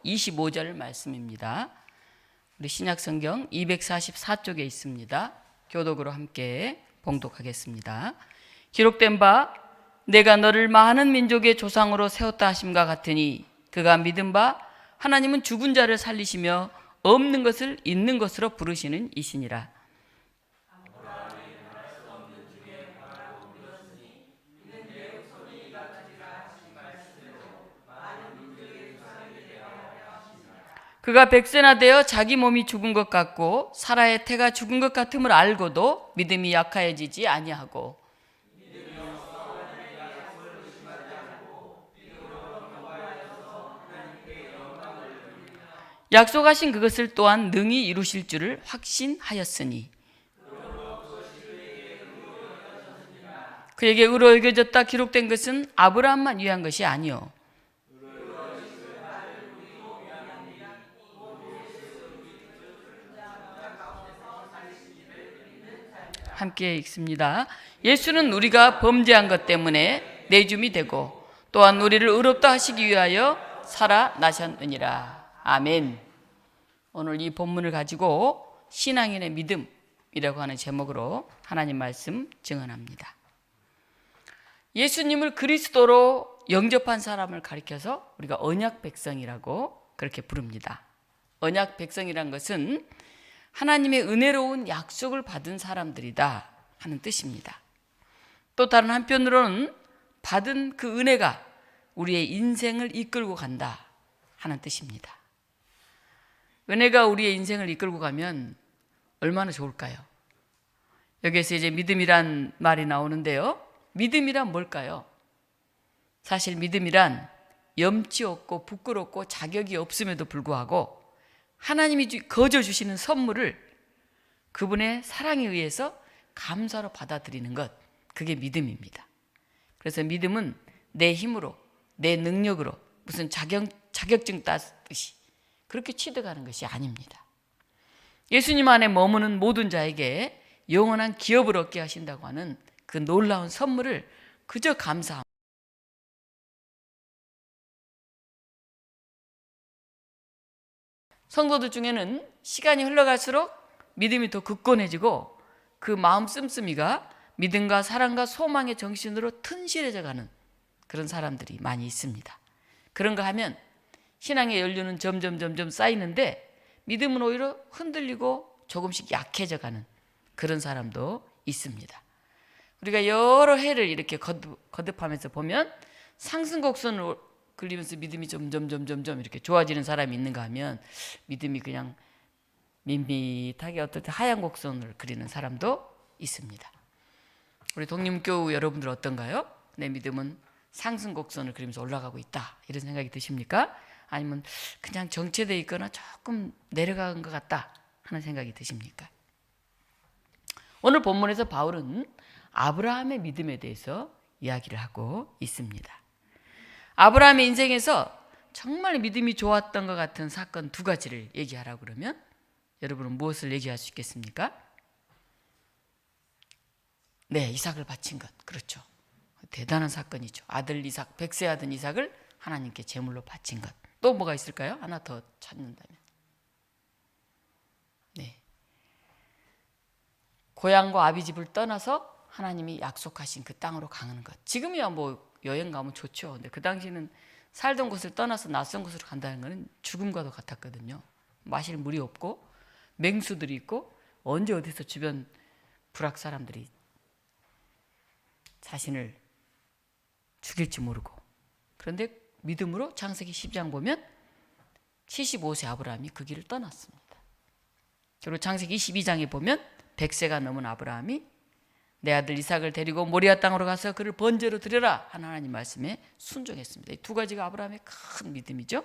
25절 말씀입니다. 우리 신약성경 244쪽에 있습니다. 교독으로 함께 봉독하겠습니다. 기록된 바 내가 너를 많은 민족의 조상으로 세웠다 하심과 같으니 그가 믿은 바 하나님은 죽은 자를 살리시며 없는 것을 있는 것으로 부르시는 이시니라. 그가 백세나 되어 자기 몸이 죽은 것 같고 사라의 태가 죽은 것 같음을 알고도 믿음이 약하여지지 아니하고 약속하신 그것을 또한 능히 이루실 줄을 확신하였으니 그에게 의로 여겨졌다 기록된 것은 아브라함만 위한 것이 아니요 함께 읽습니다. 예수는 우리가 범죄한 것 때문에 내줌이 되고 또한 우리를 의롭다 하시기 위하여 살아나셨느니라. 아멘. 오늘 이 본문을 가지고 신앙인의 믿음이라고 하는 제목으로 하나님 말씀 증언합니다. 예수님을 그리스도로 영접한 사람을 가리켜서 우리가 언약 백성이라고 그렇게 부릅니다. 언약 백성이란 것은 하나님의 은혜로운 약속을 받은 사람들이다 하는 뜻입니다. 또 다른 한편으로는 받은 그 은혜가 우리의 인생을 이끌고 간다 하는 뜻입니다. 은혜가 우리의 인생을 이끌고 가면 얼마나 좋을까요? 여기에서 이제 믿음이란 말이 나오는데요. 믿음이란 뭘까요? 사실 믿음이란 염치 없고 부끄럽고 자격이 없음에도 불구하고 하나님이 거저 주시는 선물을 그분의 사랑에 의해서 감사로 받아들이는 것, 그게 믿음입니다. 그래서 믿음은 내 힘으로, 내 능력으로 무슨 자격증 따듯이 그렇게 취득하는 것이 아닙니다. 예수님 안에 머무는 모든 자에게 영원한 기업을 얻게 하신다고 하는 그 놀라운 선물을 그저 감사합니다. 성도들 중에는 시간이 흘러갈수록 믿음이 더 굳건해지고 그 마음 씀씀이가 믿음과 사랑과 소망의 정신으로 튼실해져 가는 그런 사람들이 많이 있습니다. 그런가 하면 신앙의 연륜은 점점 쌓이는데 믿음은 오히려 흔들리고 조금씩 약해져 가는 그런 사람도 있습니다. 우리가 여러 해를 이렇게 거듭하면서 보면 상승곡선을 그리면서 믿음이 점점 이렇게 좋아지는 사람이 있는가 하면 믿음이 그냥 밋밋하게 어떨 때 하얀 곡선을 그리는 사람도 있습니다. 우리 독립교우 여러분들 어떤가요? 내 믿음은 상승곡선을 그리면서 올라가고 있다 이런 생각이 드십니까? 아니면 그냥 정체되어 있거나 조금 내려간 것 같다 하는 생각이 드십니까? 오늘 본문에서 바울은 아브라함의 믿음에 대해서 이야기를 하고 있습니다. 아브라함의 인생에서 정말 믿음이 좋았던 것 같은 사건 두 가지를 얘기하라고 그러면 여러분은 무엇을 얘기할 수 있겠습니까? 네, 이삭을 바친 것. 그렇죠. 대단한 사건이죠. 아들 이삭, 백세 아들 이삭을 하나님께 제물로 바친 것. 또 뭐가 있을까요? 하나 더 찾는다면. 네. 고향과 아비집을 떠나서 하나님이 약속하신 그 땅으로 가는 것. 지금이야 뭐 여행 가면 좋죠. 근데 그 당시는 살던 곳을 떠나서 낯선 곳으로 간다는 것은 죽음과도 같았거든요. 마실 물이 없고 맹수들이 있고 언제 어디서 주변 불악 사람들이 자신을 죽일지 모르고. 그런데 믿음으로 창세기 10장 보면 75세 아브라함이 그 길을 떠났습니다. 그리고 창세기 22장에 보면 100세가 넘은 아브라함이 내 아들 이삭을 데리고 모리아 땅으로 가서 그를 번제로 드려라 하는 하나님 말씀에 순종했습니다. 이 두 가지가 아브라함의 큰 믿음이죠.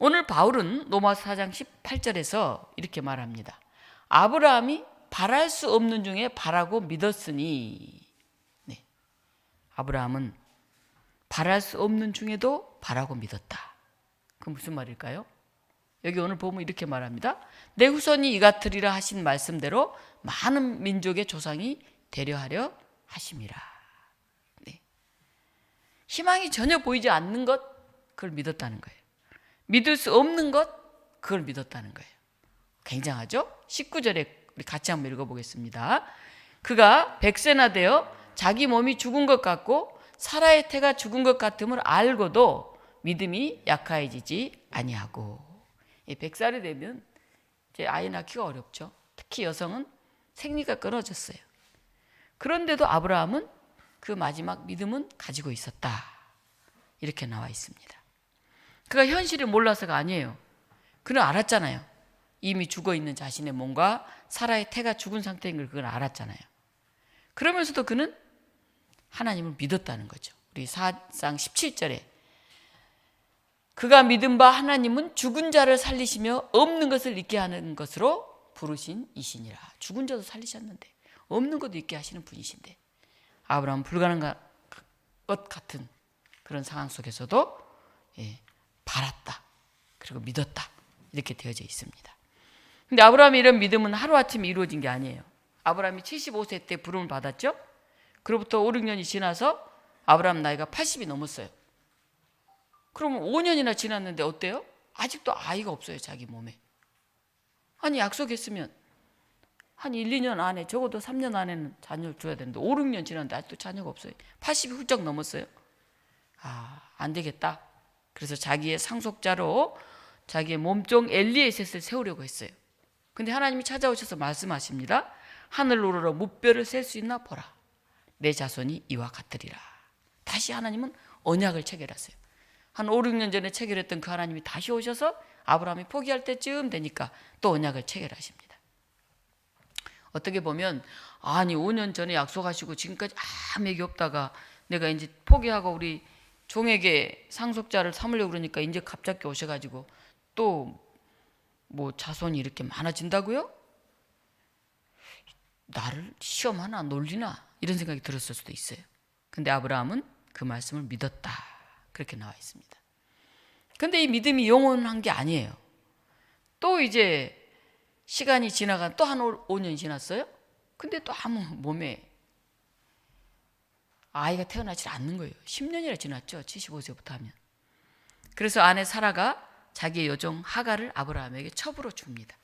오늘 바울은 로마서 4장 18절에서 이렇게 말합니다. 아브라함이 바랄 수 없는 중에 바라고 믿었으니. 네. 아브라함은 바랄 수 없는 중에도 바라고 믿었다. 그 무슨 말일까요? 여기 오늘 보면 이렇게 말합니다. 내 후손이 이 같으리라 하신 말씀대로 많은 민족의 조상이 되려 하려 하심이라. 네. 희망이 전혀 보이지 않는 것, 그걸 믿었다는 거예요. 믿을 수 없는 것, 그걸 믿었다는 거예요. 굉장하죠? 19절에 우리 같이 한번 읽어보겠습니다. 그가 100세나 되어 자기 몸이 죽은 것 같고 사라의 태가 죽은 것 같음을 알고도 믿음이 약화해지지 아니하고. 100살이 되면 이제 아이 낳기가 어렵죠. 특히 여성은 생리가 끊어졌어요. 그런데도 아브라함은 그 마지막 믿음은 가지고 있었다. 이렇게 나와 있습니다. 그가 현실을 몰라서가 아니에요. 그는 알았잖아요. 이미 죽어있는 자신의 몸과 사라의 태가 죽은 상태인 걸 그건 알았잖아요. 그러면서도 그는 하나님을 믿었다는 거죠. 우리 사상 17절에 그가 믿은 바 하나님은 죽은 자를 살리시며 없는 것을 있게 하는 것으로 부르신 이시니라. 죽은 자도 살리셨는데 없는 것도 있게 하시는 분이신데 아브라함은 불가능한 것 같은 그런 상황 속에서도 바랐다. 그리고 믿었다. 이렇게 되어져 있습니다. 근데 아브라함의 이런 믿음은 하루아침에 이루어진 게 아니에요. 아브라함이 75세 때 부름을 받았죠. 그로부터 5, 6년이 지나서 아브라함 나이가 80이 넘었어요. 그러면 5년이나 지났는데 어때요? 아직도 아이가 없어요. 자기 몸에. 아니 약속했으면 한 1, 2년 안에 적어도 3년 안에는 자녀를 줘야 되는데 5, 6년 지났는데 아직도 자녀가 없어요. 80이 훌쩍 넘었어요. 안 되겠다. 그래서 자기의 상속자로 자기의 몸종 엘리에셋을 세우려고 했어요. 근데 하나님이 찾아오셔서 말씀하십니다. 하늘 우러러 무뼈를 셀 수 있나 보라. 내 자손이 이와 같으리라. 다시 하나님은 언약을 체결하세요. 한 5, 6년 전에 체결했던 그 하나님이 다시 오셔서 아브라함이 포기할 때쯤 되니까 또 언약을 체결하십니다. 어떻게 보면 아니 5년 전에 약속하시고 지금까지 아무 얘기 없다가 내가 이제 포기하고 우리 종에게 상속자를 삼으려고 그러니까 이제 갑자기 오셔가지고 또 뭐 자손이 이렇게 많아진다고요? 나를 시험하나 놀리나 이런 생각이 들었을 수도 있어요. 근데 아브라함은 그 말씀을 믿었다. 그렇게 나와 있습니다. 근데 이 믿음이 영원한 게 아니에요. 또 이제 시간이 지나간 또 한 5년이 지났어요. 근데 또 아무 몸에 아이가 태어나질 않는 거예요. 10년이나 지났죠. 75세부터 하면. 그래서 아내 사라가 자기의 여종 하갈을 아브라함에게 첩으로 줍니다.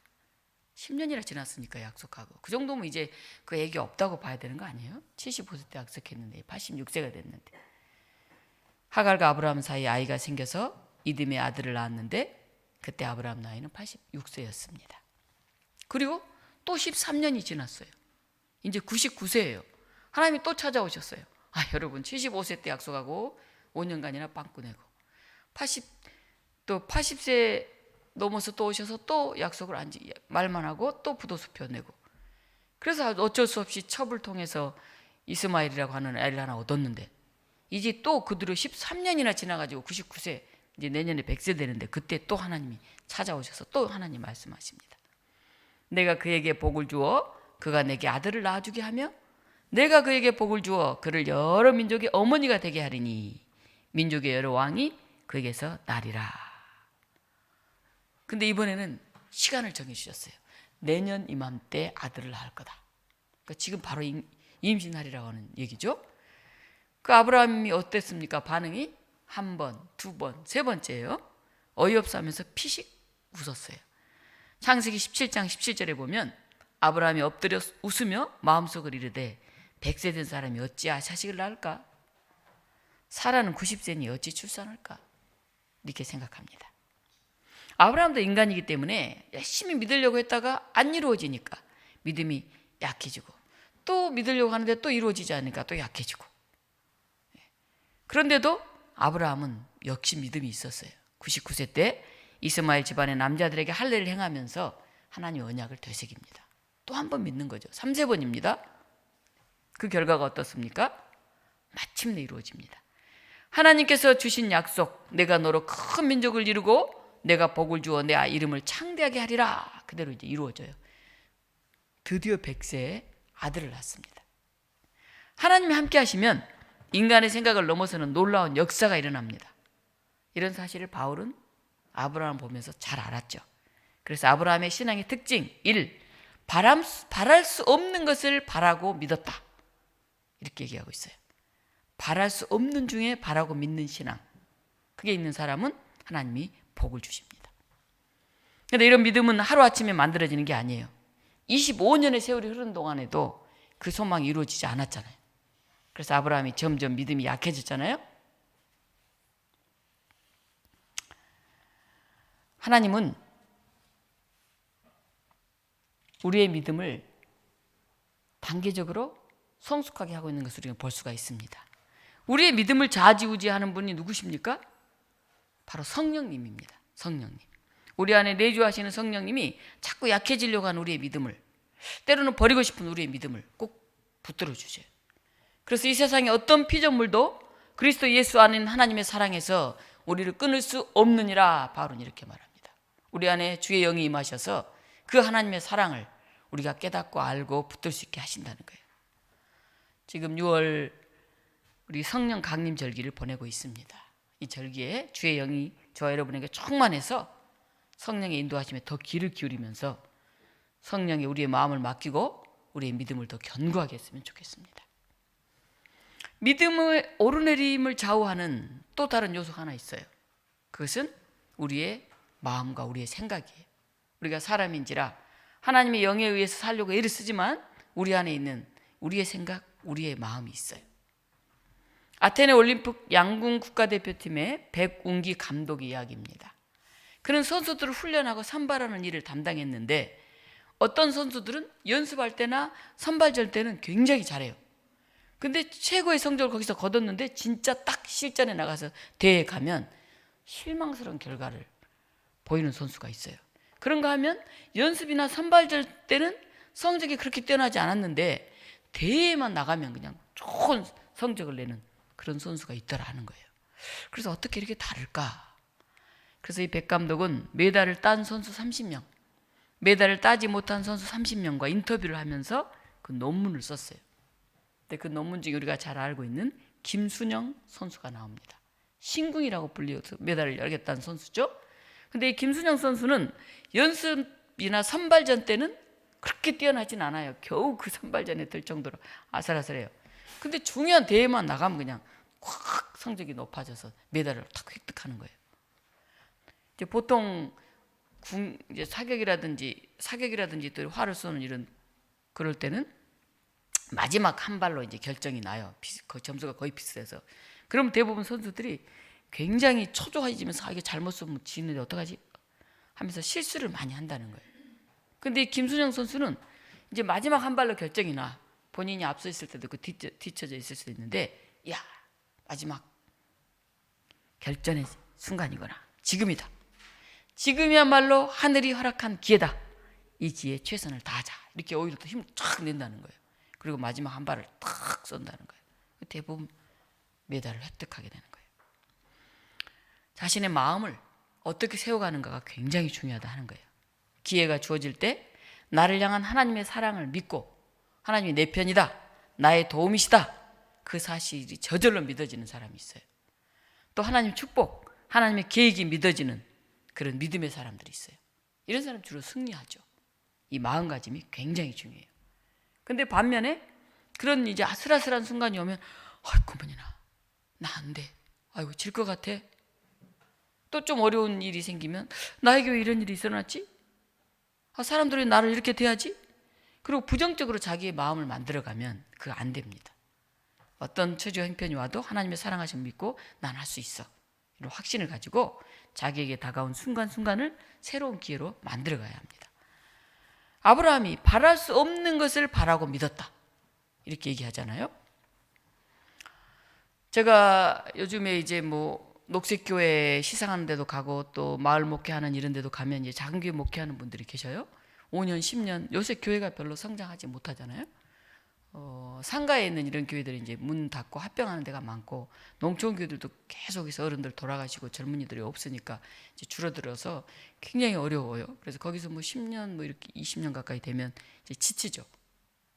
10년이나 지났으니까 약속하고. 그 정도면 이제 그 애기 없다고 봐야 되는 거 아니에요? 75세 때 약속했는데 86세가 됐는데. 하갈과 아브라함 사이에 아이가 생겨서 이듬해 아들을 낳았는데 그때 아브라함 나이는 86세였습니다. 그리고 또 13년이 지났어요. 이제 99세예요. 하나님이 또 찾아오셨어요. 여러분 75세 때 약속하고 5년간이나 빵꾸 내고 80세 넘어서 또 오셔서 또 약속을 말만 하고 또 부도수 펴내고 그래서 어쩔 수 없이 첩을 통해서 이스마엘이라고 하는 애를 하나 얻었는데 이제 또 그 뒤로 13년이나 지나가지고 99세 이제 내년에 100세 되는데 그때 또 하나님이 찾아오셔서 또 하나님 말씀하십니다. 내가 그에게 복을 주어 그가 내게 아들을 낳아주게 하며 내가 그에게 복을 주어 그를 여러 민족의 어머니가 되게 하리니 민족의 여러 왕이 그에게서 나리라. 근데 이번에는 시간을 정해주셨어요. 내년 이맘때 아들을 낳을 거다. 그러니까 지금 바로 임신하리라고 하는 얘기죠. 그 아브라함이 어땠습니까? 반응이 한 번, 두 번, 세 번째예요. 어이없어 하면서 피식 웃었어요. 창세기 17장 17절에 보면 아브라함이 엎드려 웃으며 마음속을 이르되 100세 된 사람이 어찌 자식을 낳을까? 사라는 90세니 어찌 출산할까? 이렇게 생각합니다. 아브라함도 인간이기 때문에 열심히 믿으려고 했다가 안 이루어지니까 믿음이 약해지고 또 믿으려고 하는데 또 이루어지지 않으니까 또 약해지고 그런데도 아브라함은 역시 믿음이 있었어요. 99세 때 이스마엘 집안의 남자들에게 할례를 행하면서 하나님 언약을 되새깁니다. 또 한 번 믿는 거죠. 3세번입니다. 그 결과가 어떻습니까? 마침내 이루어집니다. 하나님께서 주신 약속 내가 너로 큰 민족을 이루고 내가 복을 주어 내 이름을 창대하게 하리라. 그대로 이제 이루어져요. 드디어 100세에 아들을 낳습니다. 하나님이 함께 하시면 인간의 생각을 넘어서는 놀라운 역사가 일어납니다. 이런 사실을 바울은 아브라함 보면서 잘 알았죠. 그래서 아브라함의 신앙의 특징 1. 바랄 수 없는 것을 바라고 믿었다. 이렇게 얘기하고 있어요. 바랄 수 없는 중에 바라고 믿는 신앙. 그게 있는 사람은 하나님이 복을 주십니다. 그런데 이런 믿음은 하루아침에 만들어지는 게 아니에요. 25년의 세월이 흐른 동안에도 그 소망이 이루어지지 않았잖아요. 그래서 아브라함이 점점 믿음이 약해졌잖아요. 하나님은 우리의 믿음을 단계적으로 성숙하게 하고 있는 것을 우리가 볼 수가 있습니다. 우리의 믿음을 좌지우지하는 분이 누구십니까? 바로 성령님입니다. 성령님. 우리 안에 내주하시는 성령님이 자꾸 약해지려고 하는 우리의 믿음을, 때로는 버리고 싶은 우리의 믿음을 꼭 붙들어 주세요. 그래서 이 세상의 어떤 피조물도 그리스도 예수 안에 하나님의 사랑에서 우리를 끊을 수 없느니라 바울은 이렇게 말합니다. 우리 안에 주의 영이 임하셔서 그 하나님의 사랑을 우리가 깨닫고 알고 붙들 수 있게 하신다는 거예요. 지금 6월 우리 성령 강림 절기를 보내고 있습니다. 이 절기에 주의 영이 저와 여러분에게 충만해서 성령의 인도하심에 더 귀를 기울이면서 성령에 우리의 마음을 맡기고 우리의 믿음을 더 견고하게 했으면 좋겠습니다. 믿음의 오르내림을 좌우하는 또 다른 요소가 하나 있어요. 그것은 우리의 마음과 우리의 생각이에요. 우리가 사람인지라 하나님의 영에 의해서 살려고 애를 쓰지만 우리 안에 있는 우리의 생각, 우리의 마음이 있어요. 아테네 올림픽 양궁 국가대표팀의 백운기 감독의 이야기입니다. 그는 선수들을 훈련하고 선발하는 일을 담당했는데 어떤 선수들은 연습할 때나 선발전 때는 굉장히 잘해요. 근데 최고의 성적을 거기서 거뒀는데 진짜 딱 실전에 나가서 대회에 가면 실망스러운 결과를 보이는 선수가 있어요. 그런가 하면 연습이나 선발전 때는 성적이 그렇게 뛰어나지 않았는데 대회에만 나가면 그냥 좋은 성적을 내는 그런 선수가 있더라 하는 거예요. 그래서 어떻게 이렇게 다를까? 그래서 이 백 감독은 메달을 딴 선수 30명, 메달을 따지 못한 선수 30명과 인터뷰를 하면서 그 논문을 썼어요. 근데 그 논문 중에 우리가 잘 알고 있는 김순영 선수가 나옵니다. 신궁이라고 불리어서 메달을 여러 개 딴 선수죠. 근데 이 김순영 선수는 연습이나 선발전 때는 그렇게 뛰어나진 않아요. 겨우 그 선발전에 들 정도로 아슬아슬해요. 근데 중요한 대회만 나가면 그냥 확 성적이 높아져서 메달을 탁 획득하는 거예요. 이제 보통 이제 사격이라든지 또 활을 쏘는 이런 그럴 때는 마지막 한 발로 이제 결정이 나요. 점수가 거의 비슷해서. 그럼 대부분 선수들이 굉장히 초조해지면서 이게 잘못 쏘면 지는데 어떡하지? 하면서 실수를 많이 한다는 거예요. 근데 이 김순영 선수는 이제 마지막 한 발로 결정이 나. 본인이 앞서 있을 때도 그 뒤쳐져 있을 수도 있는데, 야, 마지막 결전의 순간이구나. 지금이다. 지금이야말로 하늘이 허락한 기회다. 이 기회에 최선을 다하자. 이렇게 오히려 더 힘을 쫙 낸다는 거예요. 그리고 마지막 한 발을 탁 쏜다는 거예요. 대부분 메달을 획득하게 되는 거예요. 자신의 마음을 어떻게 세워가는가가 굉장히 중요하다 하는 거예요. 기회가 주어질 때 나를 향한 하나님의 사랑을 믿고 하나님이 내 편이다, 나의 도움이시다, 그 사실이 저절로 믿어지는 사람이 있어요. 또 하나님 축복, 하나님의 계획이 믿어지는 그런 믿음의 사람들이 있어요. 이런 사람 주로 승리하죠. 이 마음가짐이 굉장히 중요해요. 근데 반면에 그런 이제 아슬아슬한 순간이 오면 그만이나 나 안 돼, 아이고 질 것 같아. 또 좀 어려운 일이 생기면 나에게 왜 이런 일이 일어났지? 사람들이 나를 이렇게 대하지? 그리고 부정적으로 자기의 마음을 만들어가면 그거 안 됩니다. 어떤 처지와 형편이 와도 하나님의 사랑하심을 믿고 난 할 수 있어, 이런 확신을 가지고 자기에게 다가온 순간순간을 새로운 기회로 만들어가야 합니다. 아브라함이 바랄 수 없는 것을 바라고 믿었다, 이렇게 얘기하잖아요. 제가 요즘에 이제 녹색교회 시상하는 데도 가고 또 마을 목회하는 이런 데도 가면 이제 작은 교회 목회하는 분들이 계셔요. 5년, 10년 요새 교회가 별로 성장하지 못하잖아요. 상가에 있는 이런 교회들이 이제 문 닫고 합병하는 데가 많고, 농촌 교회들도 계속해서 어른들 돌아가시고 젊은이들이 없으니까 이제 줄어들어서 굉장히 어려워요. 그래서 거기서 10년 이렇게 20년 가까이 되면 이제 지치죠.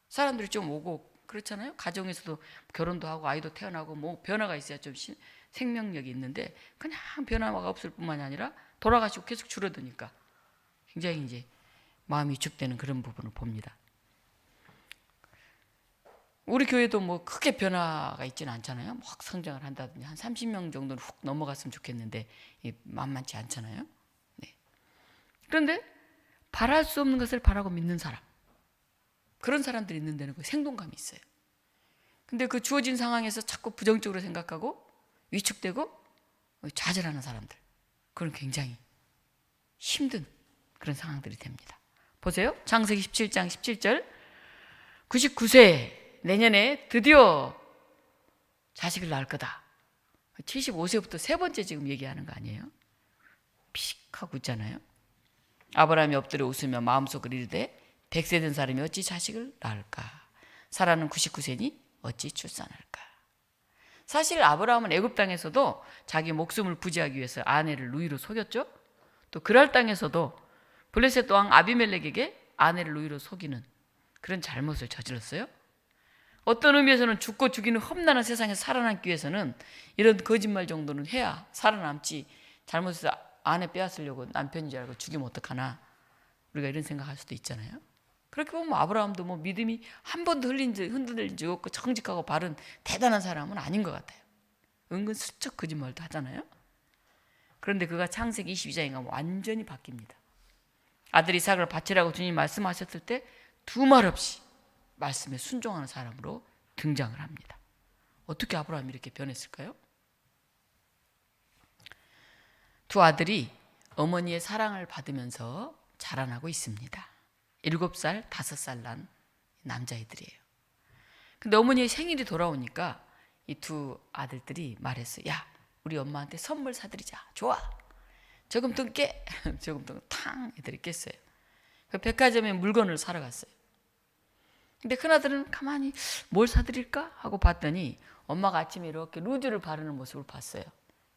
사람들이 좀 오고 그렇잖아요. 가정에서도 결혼도 하고 아이도 태어나고 변화가 있어야 좀 생명력이 있는데 그냥 변화가 없을 뿐만이 아니라 돌아가시고 계속 줄어드니까 굉장히 이제 마음이 위축되는 그런 부분을 봅니다. 우리 교회도 뭐 크게 변화가 있지는 않잖아요. 막 성장을 한다든지 한 30명 정도는 훅 넘어갔으면 좋겠는데 만만치 않잖아요. 네. 그런데 바랄 수 없는 것을 바라고 믿는 사람, 그런 사람들이 있는 데는 그 생동감이 있어요. 근데 그 주어진 상황에서 자꾸 부정적으로 생각하고 위축되고 좌절하는 사람들, 그건 굉장히 힘든 그런 상황들이 됩니다. 보세요. 창세기 17장 17절 99세 내년에 드디어 자식을 낳을 거다. 75세부터 세 번째 지금 얘기하는 거 아니에요? 픽 하고 있잖아요. 아브라함이 엎드려 웃으며 마음속으로 이르되 100세 된 사람이 어찌 자식을 낳을까? 사라는 99세니 어찌 출산할까? 사실 아브라함은 애굽 땅에서도 자기 목숨을 부지하기 위해서 아내를 누이로 속였죠. 또 그랄 땅에서도 블레셋 왕 아비멜렉에게 아내를 누이로 속이는 그런 잘못을 저질렀어요. 어떤 의미에서는 죽고 죽이는 험난한 세상에서 살아남기 위해서는 이런 거짓말 정도는 해야 살아남지, 잘못해서 아내 빼앗으려고 남편인 줄 알고 죽이면 어떡하나, 우리가 이런 생각할 수도 있잖아요. 그렇게 보면 아브라함도 뭐 믿음이 한 번도 흔들린 적 없고 정직하고 바른 대단한 사람은 아닌 것 같아요. 은근 슬쩍 거짓말도 하잖아요. 그런데 그가 창세기 22장에 가면 완전히 바뀝니다. 아들 이삭을 바치라고 주님 말씀하셨을 때 두 말 없이 말씀에 순종하는 사람으로 등장을 합니다. 어떻게 아브라함이 이렇게 변했을까요? 두 아들이 어머니의 사랑을 받으면서 자라나고 있습니다. 7살, 5살 난 남자애들이에요. 근데 어머니의 생일이 돌아오니까 이 두 아들들이 말했어요. 야, 우리 엄마한테 선물 사드리자. 좋아. 저금통 깨. 저금통 탕 애들이 깼어요. 그 백화점에 물건을 사러 갔어요. 근데 큰아들은 가만히 뭘 사드릴까 하고 봤더니 엄마가 아침에 이렇게 루즈를 바르는 모습을 봤어요.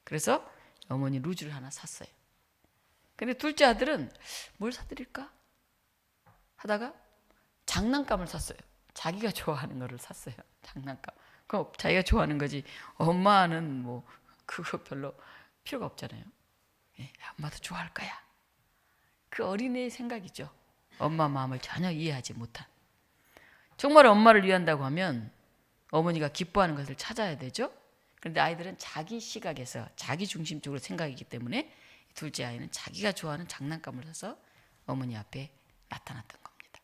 그래서 어머니 루즈를 하나 샀어요. 근데 둘째 아들은 뭘 사드릴까 하다가 장난감을 샀어요. 자기가 좋아하는 거를 샀어요. 장난감. 그럼 자기가 좋아하는 거지. 엄마는 뭐 그거 별로 필요가 없잖아요. 예, 엄마도 좋아할 거야. 그 어린애의 생각이죠. 엄마 마음을 전혀 이해하지 못한. 정말 엄마를 위한다고 하면 어머니가 기뻐하는 것을 찾아야 되죠. 그런데 아이들은 자기 시각에서 자기 중심적으로 생각이기 때문에 둘째 아이는 자기가 좋아하는 장난감을 사서 어머니 앞에 나타났던 겁니다.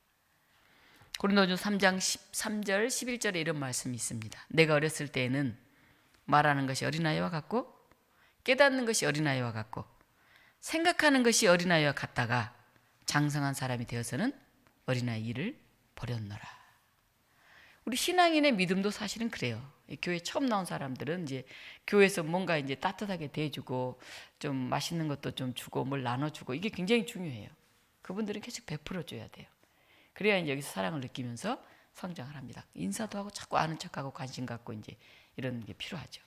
고린도전서 3장 13절 11절에 이런 말씀이 있습니다. 내가 어렸을 때에는 말하는 것이 어린아이와 같고 깨닫는 것이 어린아이와 같고 생각하는 것이 어린아이와 같다가 장성한 사람이 되어서는 어린아이 일을 버렸노라. 우리 신앙인의 믿음도 사실은 그래요. 교회 처음 나온 사람들은 이제 교회에서 뭔가 이제 따뜻하게 대해주고 좀 맛있는 것도 좀 주고 뭘 나눠주고 이게 굉장히 중요해요. 그분들은 계속 베풀어줘야 돼요. 그래야 이제 여기서 사랑을 느끼면서 성장을 합니다. 인사도 하고 자꾸 아는 척하고 관심 갖고 이제 이런 게 필요하죠.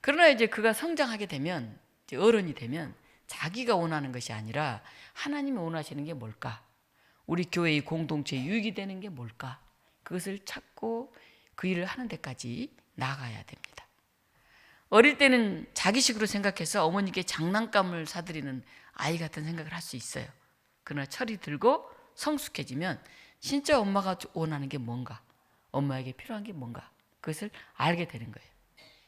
그러나 이제 그가 성장하게 되면 이제 어른이 되면 자기가 원하는 것이 아니라 하나님이 원하시는 게 뭘까? 우리 교회의 공동체에 유익이 되는 게 뭘까? 그것을 찾고 그 일을 하는 데까지 나아가야 됩니다. 어릴 때는 자기식으로 생각해서 어머니께 장난감을 사드리는 아이 같은 생각을 할 수 있어요. 그러나 철이 들고 성숙해지면 진짜 엄마가 원하는 게 뭔가, 엄마에게 필요한 게 뭔가, 그것을 알게 되는 거예요.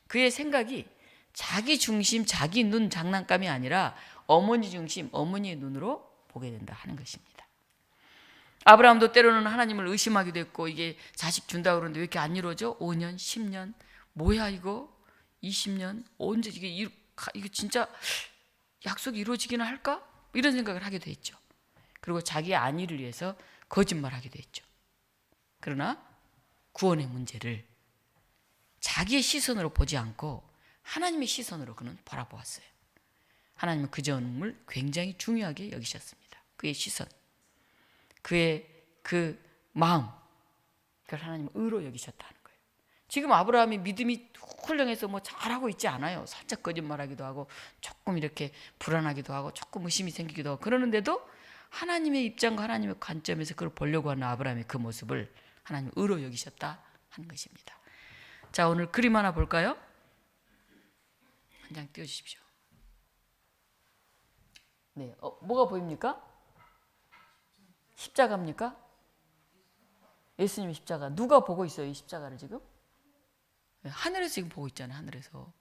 그의 생각이 자기 중심, 자기 눈 장난감이 아니라 어머니 중심, 어머니의 눈으로 보게 된다 하는 것입니다. 아브라함도 때로는 하나님을 의심하기도 했고 이게 자식 준다고 그러는데 왜 이렇게 안 이루어져? 5년, 10년, 뭐야 이거? 20년, 언제 이게 진짜 약속이 이루어지기는 할까? 이런 생각을 하기도 했죠. 그리고 자기의 안위를 위해서 거짓말하기도 했죠. 그러나 구원의 문제를 자기의 시선으로 보지 않고 하나님의 시선으로 그는 바라보았어요. 하나님은 그 점을 굉장히 중요하게 여기셨습니다. 그의 시선, 그의 그 마음, 그걸 하나님은 의로 여기셨다는 거예요. 지금 아브라함이 믿음이 훌륭해서 뭐 잘하고 있지 않아요. 살짝 거짓말하기도 하고 조금 이렇게 불안하기도 하고 조금 의심이 생기기도 하고 그러는데도 하나님의 입장과 하나님의 관점에서 그걸 보려고 하는 아브라함의 그 모습을 하나님은 의로 여기셨다 하는 것입니다. 자, 오늘 그림 하나 볼까요? 한 장 띄워주십시오. 네, 뭐가 보입니까? 십자가입니까? 예수님의 십자가 누가 보고 있어요? 이 십자가를 지금 하늘에서 지금 보고 있잖아요. 하늘에서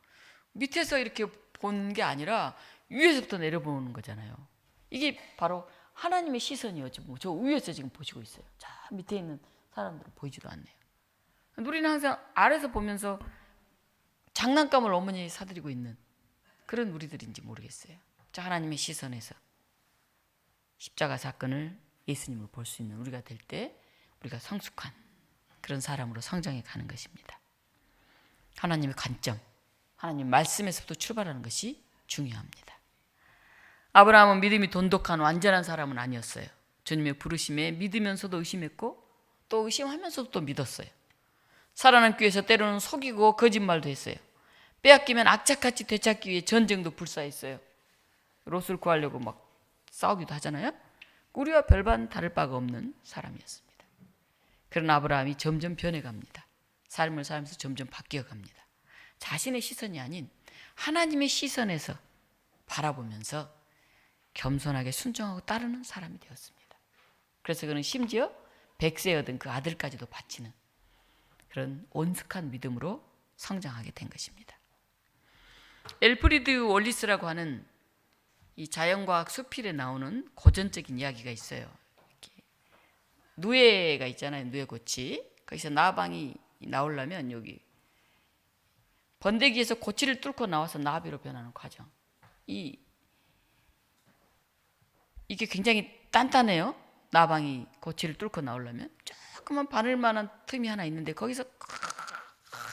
밑에서 이렇게 본 게 아니라 위에서부터 내려보는 거잖아요. 이게 바로 하나님의 시선이었죠. 저 위에서 지금 보시고 있어요. 자 밑에 있는 사람들은 보이지도 않네요. 우리는 항상 아래서 보면서 장난감을 어머니 사드리고 있는 그런 우리들인지 모르겠어요. 자 하나님의 시선에서 십자가 사건을 예수님을 볼 수 있는 우리가 될 때 우리가 성숙한 그런 사람으로 성장해 가는 것입니다. 하나님의 관점, 하나님 말씀에서부터 출발하는 것이 중요합니다. 아브라함은 믿음이 돈독한 완전한 사람은 아니었어요. 주님의 부르심에 믿으면서도 의심했고 또 의심하면서도 또 믿었어요. 살아남기 위해서 때로는 속이고 거짓말도 했어요. 빼앗기면 악착같이 되찾기 위해 전쟁도 불사했어요. 롯을 구하려고 막 싸우기도 하잖아요. 우리와 별반 다를 바가 없는 사람이었습니다. 그런 아브라함이 점점 변해갑니다. 삶을 살면서 점점 바뀌어갑니다. 자신의 시선이 아닌 하나님의 시선에서 바라보면서 겸손하게 순종하고 따르는 사람이 되었습니다. 그래서 그는 심지어 백세 얻은 그 아들까지도 바치는 그런 온숙한 믿음으로 성장하게 된 것입니다. 엘프리드 월리스라고 하는 이 자연과학 수필에 나오는 고전적인 이야기가 있어요. 누에가 있잖아요. 누에고치. 거기서 나방이 나오려면 여기 번데기에서 고치를 뚫고 나와서 나비로 변하는 과정. 이게 굉장히 단단해요. 나방이 고치를 뚫고 나오려면 조그만 바늘만한 틈이 하나 있는데 거기서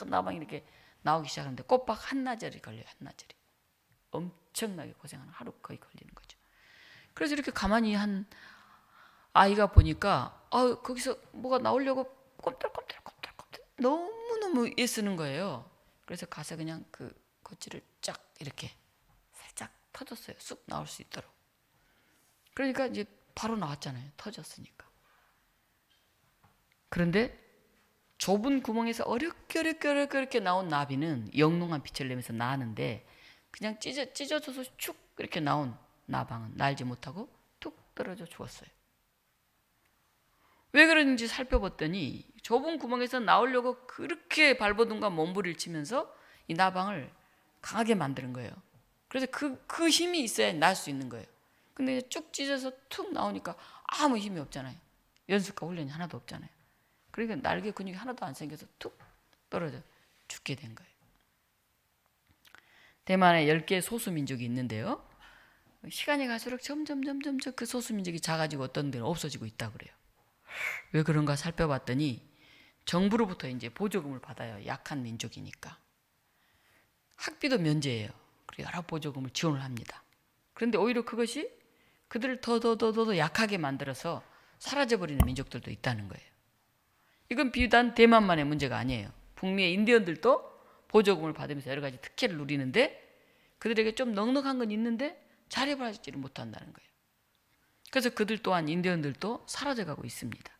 나방이 이렇게 나오기 시작하는데 꼬박 한나절이 걸려요. 한나절이. 엄청나게 고생하는 하루 거의 걸리는 거죠. 그래서 이렇게 가만히 한 아이가 보니까 거기서 뭐가 나오려고 꼼틀꼼틀 너무너무 애쓰는 거예요. 그래서 가서 그냥 그 고치를 쫙 이렇게 살짝 터졌어요. 쑥 나올 수 있도록. 그러니까 이제 바로 나왔잖아요. 터졌으니까. 그런데 좁은 구멍에서 어렵게 나온 나비는 영롱한 빛을 내면서 나는데 그냥 찢어져서 축 이렇게 나온 나방은 날지 못하고 툭 떨어져 죽었어요. 왜 그런지 살펴봤더니 좁은 구멍에서 나오려고 그렇게 발버둥과 몸부림을 치면서 이 나방을 강하게 만드는 거예요. 그래서 그 힘이 있어야 날 수 있는 거예요. 근데 쭉 찢어서 툭 나오니까 아무 힘이 없잖아요. 연습과 훈련이 하나도 없잖아요. 그러니까 날개 근육이 하나도 안 생겨서 툭 떨어져 죽게 된 거예요. 대만에 10개의 소수민족이 있는데요. 시간이 갈수록 점점 그 소수민족이 작아지고 어떤 데는 없어지고 있다고 그래요. 왜 그런가 살펴봤더니 정부로부터 이제 보조금을 받아요. 약한 민족이니까. 학비도 면제예요. 그리고 여러 보조금을 지원을 합니다. 그런데 오히려 그것이 그들을 더 약하게 만들어서 사라져버리는 민족들도 있다는 거예요. 이건 비단 대만만의 문제가 아니에요. 북미의 인디언들도 보조금을 받으면서 여러 가지 특혜를 누리는데 그들에게 좀 넉넉한 건 있는데 자립하지를 못한다는 거예요. 그래서 그들 또한 인디언들도 사라져가고 있습니다.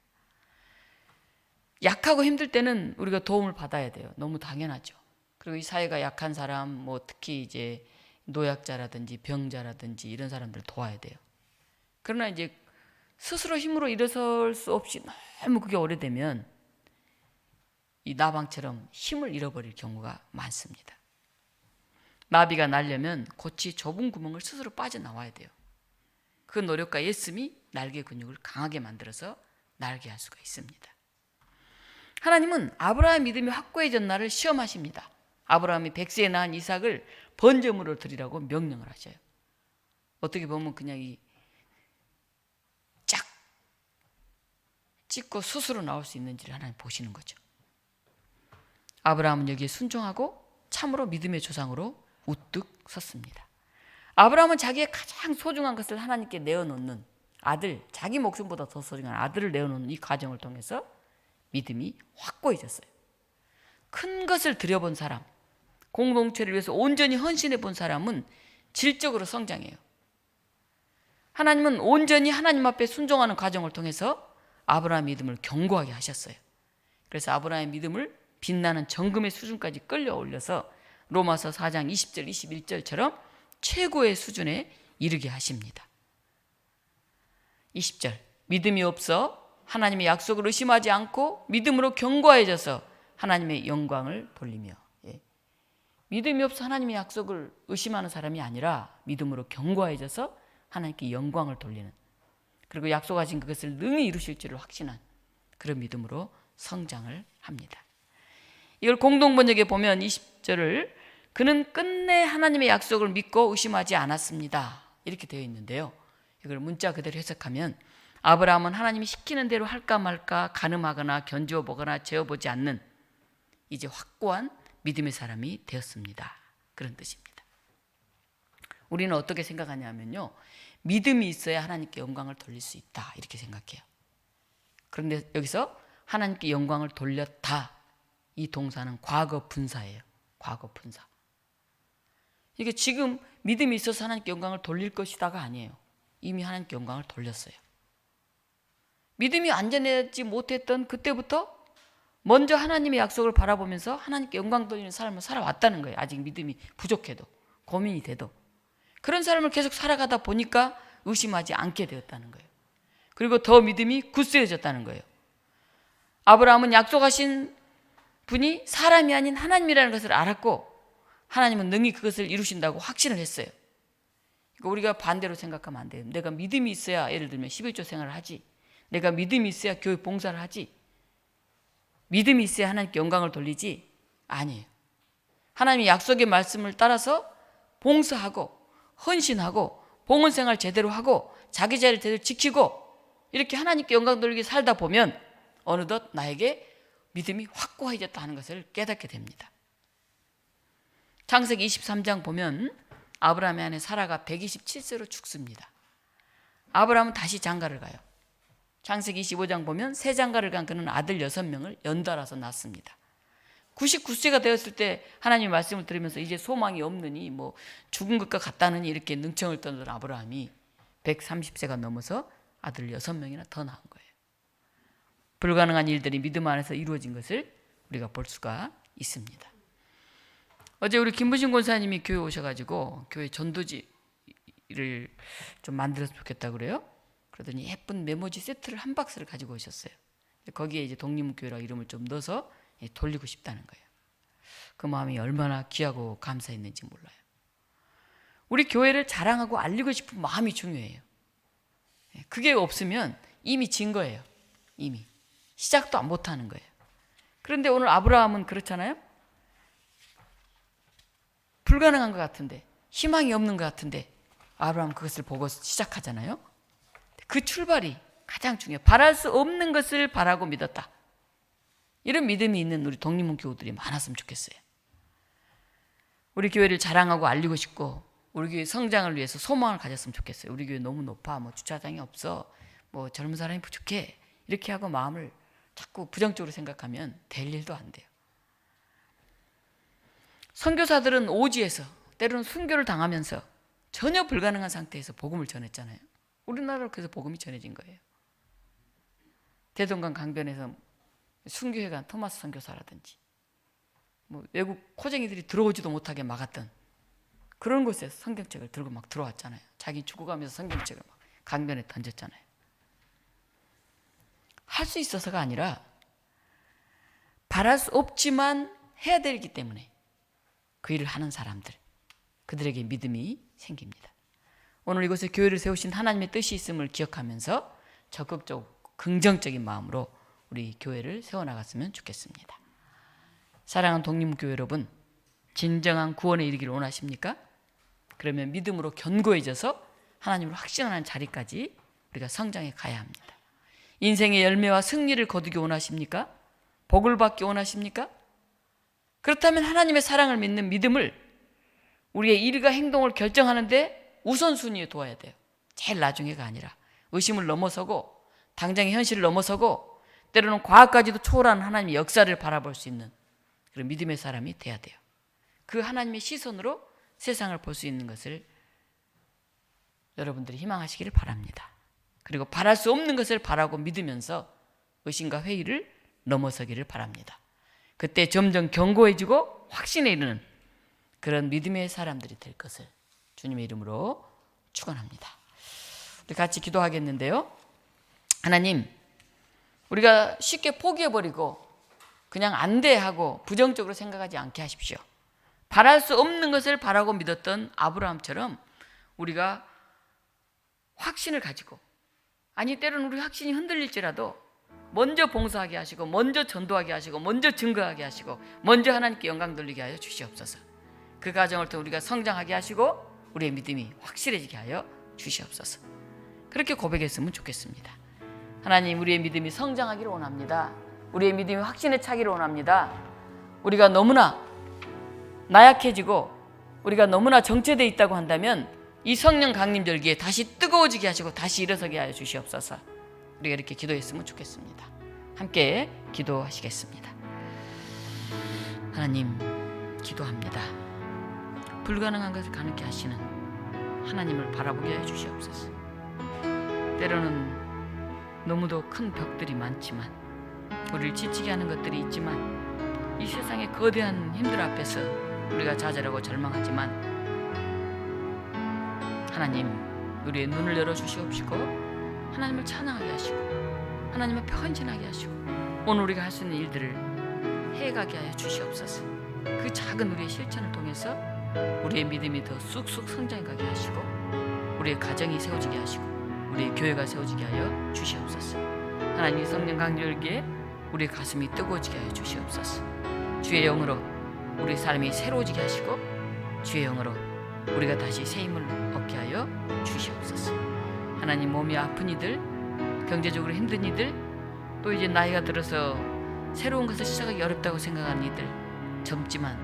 약하고 힘들 때는 우리가 도움을 받아야 돼요. 너무 당연하죠. 그리고 이 사회가 약한 사람, 뭐 특히 이제 노약자라든지 병자라든지 이런 사람들 도와야 돼요. 그러나 이제 스스로 힘으로 일어설 수 없이 너무 그게 오래되면 이 나방처럼 힘을 잃어버릴 경우가 많습니다. 나비가 날려면 곧이 좁은 구멍을 스스로 빠져나와야 돼요. 그 노력과 애씀이 날개 근육을 강하게 만들어서 날게 할 수가 있습니다. 하나님은 아브라함의 믿음이 확고해졌나를 시험하십니다. 아브라함이 100세에 낳은 이삭을 번제물로 드리라고 명령을 하셔요. 어떻게 보면 그냥 이 쫙 찍고 스스로 나올 수 있는지를 하나님 보시는 거죠. 아브라함은 여기에 순종하고 참으로 믿음의 조상으로 우뚝 섰습니다. 아브라함은 자기의 가장 소중한 것을 하나님께 내어놓는 아들, 자기 목숨보다 더 소중한 아들을 내어놓는 이 과정을 통해서 믿음이 확고해졌어요. 큰 것을 들여본 사람, 공동체를 위해서 온전히 헌신해 본 사람은 질적으로 성장해요. 하나님은 온전히 하나님 앞에 순종하는 과정을 통해서 아브라함의 믿음을 견고하게 하셨어요. 그래서 아브라함의 믿음을 빛나는 정금의 수준까지 끌려올려서 로마서 4장 20절 21절처럼 최고의 수준에 이르게 하십니다. 20절 믿음이 없어 하나님의 약속을 의심하지 않고 믿음으로 견고해져서 하나님의 영광을 돌리며, 믿음이 없어 하나님의 약속을 의심하는 사람이 아니라 믿음으로 견고해져서 하나님께 영광을 돌리는, 그리고 약속하신 그것을 능히 이루실 줄을 확신한 그런 믿음으로 성장을 합니다. 이걸 공동번역에 보면 20절을 그는 끝내 하나님의 약속을 믿고 의심하지 않았습니다, 이렇게 되어 있는데요. 이걸 문자 그대로 해석하면 아브라함은 하나님이 시키는 대로 할까 말까 가늠하거나 견주어 보거나 재어보지 않는 이제 확고한 믿음의 사람이 되었습니다, 그런 뜻입니다. 우리는 어떻게 생각하냐면요, 믿음이 있어야 하나님께 영광을 돌릴 수 있다, 이렇게 생각해요. 그런데 여기서 하나님께 영광을 돌렸다, 이 동사는 과거 분사예요. 과거 분사. 이게 지금 믿음이 있어서 하나님께 영광을 돌릴 것이다가 아니에요. 이미 하나님께 영광을 돌렸어요. 믿음이 안전하지 못했던 그때부터 먼저 하나님의 약속을 바라보면서 하나님께 영광 돌리는 삶을 살아왔다는 거예요. 아직 믿음이 부족해도, 고민이 돼도. 그런 삶을 계속 살아가다 보니까 의심하지 않게 되었다는 거예요. 그리고 더 믿음이 굳세어졌다는 거예요. 아브라함은 약속하신 분이 사람이 아닌 하나님이라는 것을 알았고, 하나님은 능히 그것을 이루신다고 확신을 했어요. 우리가 반대로 생각하면 안 돼요. 내가 믿음이 있어야, 예를 들면 11조 생활을 하지, 내가 믿음이 있어야 교회 봉사를 하지, 믿음이 있어야 하나님께 영광을 돌리지, 아니에요. 하나님의 약속의 말씀을 따라서 봉사하고 헌신하고 봉헌생활 제대로 하고 자기 자리를 제대로 지키고 이렇게 하나님께 영광 돌리게 살다 보면 어느덧 나에게 믿음이 확고해졌다 하는 것을 깨닫게 됩니다. 창세기 23장 보면 아브라함의 아내 사라가 127세로 죽습니다. 아브라함은 다시 장가를 가요. 창세기 25장 보면 새 장가를 간 그는 아들 6명을 연달아서 낳습니다. 99세가 되었을 때 하나님의 말씀을 들으면서 이제 소망이 없느니 뭐 죽은 것과 같다느니 이렇게 능청을 떠는 아브라함이 130세가 넘어서 아들 6명이나 더 낳은 거예요. 불가능한 일들이 믿음 안에서 이루어진 것을 우리가 볼 수가 있습니다. 어제 우리 김부신 권사님이 교회 오셔가지고 교회 전도지를 좀 만들었으면 좋겠다 그래요. 그러더니 예쁜 메모지 세트를 한 박스를 가지고 오셨어요. 거기에 이제 독립교회라고 이름을 좀 넣어서 돌리고 싶다는 거예요. 그 마음이 얼마나 귀하고 감사했는지 몰라요. 우리 교회를 자랑하고 알리고 싶은 마음이 중요해요. 그게 없으면 이미 진 거예요. 이미 시작도 못하는 거예요. 그런데 오늘 아브라함은 그렇잖아요. 불가능한 것 같은데, 희망이 없는 것 같은데 아브라함은 그것을 보고 시작하잖아요. 그 출발이 가장 중요해요. 바랄 수 없는 것을 바라고 믿었다. 이런 믿음이 있는 우리 독립문 교우들이 많았으면 좋겠어요. 우리 교회를 자랑하고 알리고 싶고 우리 교회 성장을 위해서 소망을 가졌으면 좋겠어요. 우리 교회 너무 높아, 뭐 주차장이 없어, 뭐 젊은 사람이 부족해, 이렇게 하고 마음을 자꾸 부정적으로 생각하면 될 일도 안 돼요. 선교사들은 오지에서 때로는 순교를 당하면서 전혀 불가능한 상태에서 복음을 전했잖아요. 우리나라로 그래서 복음이 전해진 거예요. 대동강 강변에서 순교회 간 토마스 선교사라든지 뭐 외국 코쟁이들이 들어오지도 못하게 막았던 그런 곳에서 성경책을 들고 막 들어왔잖아요. 자기 죽어가면서 성경책을 막 강변에 던졌잖아요. 할 수 있어서가 아니라 바랄 수 없지만 해야 되기 때문에 그 일을 하는 사람들, 그들에게 믿음이 생깁니다. 오늘 이곳에 교회를 세우신 하나님의 뜻이 있음을 기억하면서 적극적 긍정적인 마음으로 우리 교회를 세워나갔으면 좋겠습니다. 사랑하는 독립교회 여러분, 진정한 구원에 이르기를 원하십니까? 그러면 믿음으로 견고해져서 하나님을 확신하는 자리까지 우리가 성장해 가야 합니다. 인생의 열매와 승리를 거두기 원하십니까? 복을 받기 원하십니까? 그렇다면 하나님의 사랑을 믿는 믿음을 우리의 일과 행동을 결정하는데 우선순위에 두어야 돼요. 제일 나중에가 아니라 의심을 넘어서고 당장의 현실을 넘어서고 때로는 과학까지도 초월하는 하나님의 역사를 바라볼 수 있는 그런 믿음의 사람이 돼야 돼요. 그 하나님의 시선으로 세상을 볼 수 있는 것을 여러분들이 희망하시기를 바랍니다. 그리고 바랄 수 없는 것을 바라고 믿으면서 의심과 회의를 넘어서기를 바랍니다. 그때 점점 견고해지고 확신에 이르는 그런 믿음의 사람들이 될 것을 주님의 이름으로 축원합니다. 우리 같이 기도하겠는데요. 하나님, 우리가 쉽게 포기해버리고 그냥 안 돼 하고 부정적으로 생각하지 않게 하십시오. 바랄 수 없는 것을 바라고 믿었던 아브라함처럼 우리가 확신을 가지고, 아니 때로는 우리 확신이 흔들릴지라도 먼저 봉사하게 하시고, 먼저 전도하게 하시고, 먼저 증거하게 하시고, 먼저 하나님께 영광 돌리게 하여 주시옵소서. 그 과정을 통해 우리가 성장하게 하시고 우리의 믿음이 확실해지게 하여 주시옵소서. 그렇게 고백했으면 좋겠습니다. 하나님, 우리의 믿음이 성장하기를 원합니다. 우리의 믿음이 확신에 차기를 원합니다. 우리가 너무나 나약해지고 우리가 너무나 정체되어 있다고 한다면 이 성령 강림 절기에 다시 뜨거워지게 하시고 다시 일어서게 하여 주시옵소서. 우리가 이렇게 기도했으면 좋겠습니다. 함께 기도하시겠습니다. 하나님, 기도합니다. 불가능한 것을 가능케 하시는 하나님을 바라보게 하여 주시옵소서. 때로는 너무도 큰 벽들이 많지만, 우리를 지치게 하는 것들이 있지만, 이 세상의 거대한 힘들 앞에서 우리가 좌절하고 절망하지만, 하나님, 우리의 눈을 열어주시옵시고 하나님을 찬양하게 하시고 하나님을 헌신하게 하시고 오늘 우리가 할 수 있는 일들을 해가게 하여 주시옵소서. 그 작은 우리의 실천을 통해서 우리의 믿음이 더 쑥쑥 성장하게 하시고 우리의 가정이 세워지게 하시고 우리의 교회가 세워지게 하여 주시옵소서. 하나님, 성령 강렬기에 우리의 가슴이 뜨거워지게 하여 주시옵소서. 주의 영으로 우리 삶이 새로워지게 하시고 주의 영으로 우리가 다시 새 힘을 얻게 하여 주시옵소서. 하나님, 몸이 아픈 이들, 경제적으로 힘든 이들, 또 이제 나이가 들어서 새로운 것을 시작하기 어렵다고 생각하는 이들, 젊지만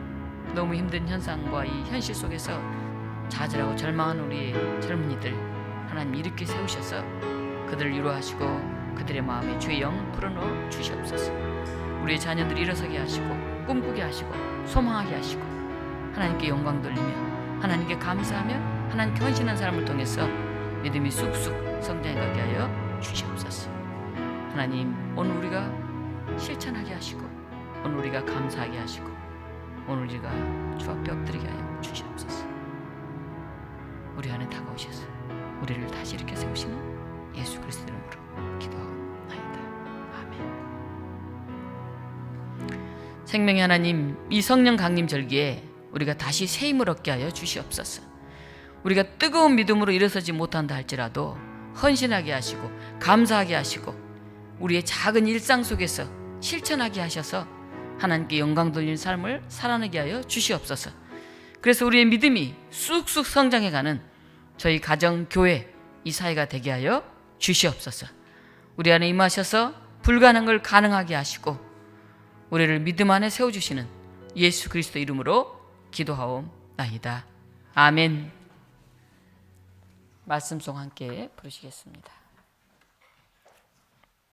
너무 힘든 현상과 이 현실 속에서 좌절하고 절망하는 우리의 젊은이들, 하나님 일으켜 세우셔서 그들을 위로하시고 그들의 마음에 주의 영 풀어넣어 주시옵소서. 우리의 자녀들이 일어서게 하시고 꿈꾸게 하시고 소망하게 하시고 하나님께 영광 돌리며 하나님께 감사하며 하나님께 헌신한 사람을 통해서 믿음이 쑥쑥 성장하게 하여 주시옵소서. 하나님, 오늘 우리가 실천하게 하시고 오늘 우리가 감사하게 하시고 오늘 우리가 주 앞에 엎드리게 하여 주시옵소서. 우리 안에 다가오셔서 우리를 다시 일으켜 세우시는 예수 그리스도 이름으로 기도하옵나이다. 아멘. 생명의 하나님, 이 성령 강림 절기에 우리가 다시 새 힘을 얻게 하여 주시옵소서. 우리가 뜨거운 믿음으로 일어서지 못한다 할지라도 헌신하게 하시고 감사하게 하시고 우리의 작은 일상 속에서 실천하게 하셔서 하나님께 영광 돌리는 삶을 살아내게 하여 주시옵소서. 그래서 우리의 믿음이 쑥쑥 성장해가는 저희 가정, 교회, 이 사회가 되게 하여 주시옵소서. 우리 안에 임하셔서 불가능한 걸 가능하게 하시고 우리를 믿음 안에 세워주시는 예수 그리스도 이름으로 기도하옵나이다. 아멘. 말씀 송 함께 부르시겠습니다.